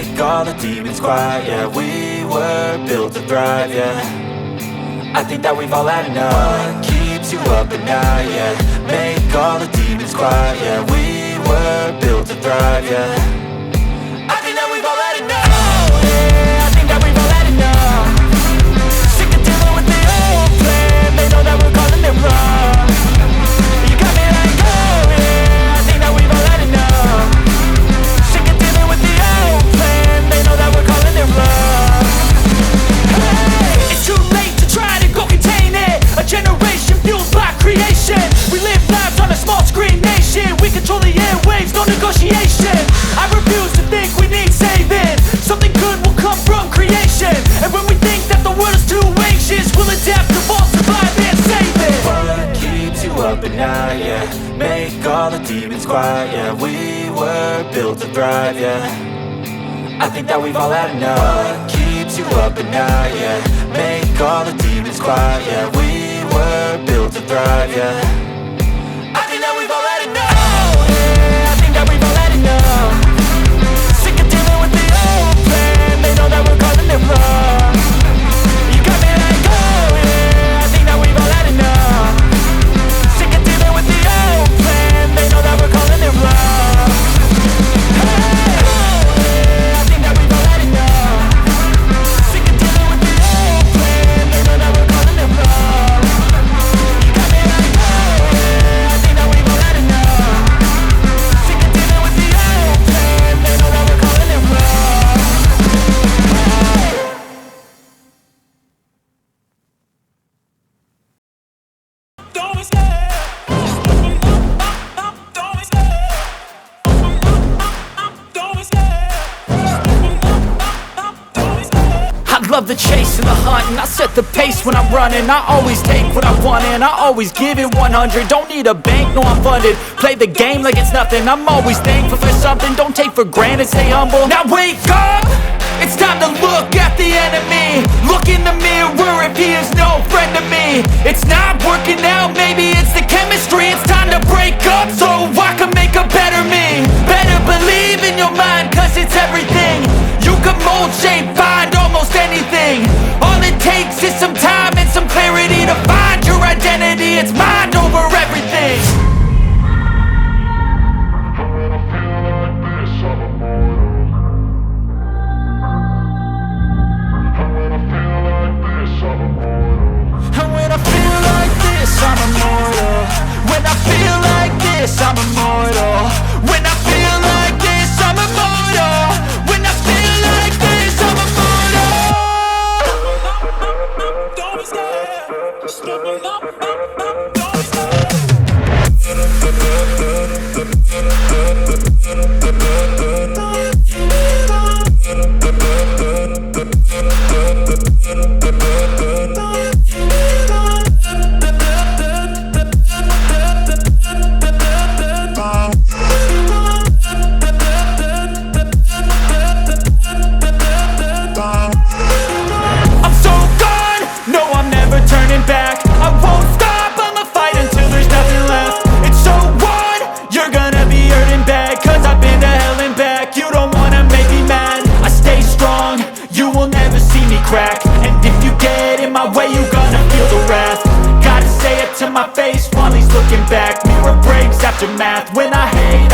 make all the demons quiet. Yeah, we were built to thrive, yeah. I think that we've all had enough. What keeps you up at night, yeah. Make all the demons quiet. Yeah, we were built to thrive, yeah. I think that we've all had enough. Oh yeah, I think that we've all had enough. Sick of dealing with the old plan. They know that we're calling it wrong. You got me like, oh yeah, I think that we've all had enough. Sick of dealing with the old plan. They know that we're calling it wrong. Hey, it's too late to try to go contain it. A generation fueled by creation. We live lives on a small screen nation. We control the airwaves, no negotiation. I refuse to think we need saving. Something good will come from creation. And when we think that the world is too anxious, we'll adapt, evolve, survive and save it. What keeps you up at night, yeah. Make all the demons quiet, yeah. We were built to thrive, yeah. I think that we've all had enough. What keeps you up at night, yeah. Make all the demons quiet, yeah. We were built to thrive, yeah. I think that we've all had enough. Oh yeah, I think that we've all had enough. Sick of dealing with the old plan. They know that we're calling it wrong. You got me like, oh yeah, I think that we've all had enough. Sick of dealing with the old plan. They know that we're calling it wrong. Hey, oh yeah, I think that we've all had enough. Sick of dealing with the old plan. They know that we're calling it wrong. You got me like, oh yeah, I think that we've all had enough. Sick of dealing with the old plan. They know that we're calling it wrong. Don't be scared. Don't be scared. Don't be scared. Don't be scared. I love the chase and the hunt, and I set the pace when I'm running. I always take what I want and I always give it 100. Don't need a bank, no I'm funded. Play the game like it's nothing. I'm always thankful for something. Don't take for granted, stay humble. Now wake up! It's time to look at the enemy. Look in the mirror if he is no friend to me. It's not working out, maybe it's the chemistry. It's time to break up so I can make a better me. Better believe in your mind, cause it's everything. You can mold, shape, find almost anything. All it takes is some time and some clarity to find your identity. It's mind over everything. And when I feel like this, I'm immortal. When I feel like this, I'm immortal. When I feel like this, I'm immortal. When I feel like this, I'm immortal. Don't be scared. Just don't be scared. I'm so gone, no I'm never turning back. I won't stop, I'ma fight until there's nothing left. It's so on, you're gonna be hurting bad. Cause I've been to hell and back. You don't wanna make me mad. I stay strong, you will never see me crack. And if you get in my way, you gonna feel the wrath. Gotta say it to my face while he's looking back. Mirror breaks after math. When I hate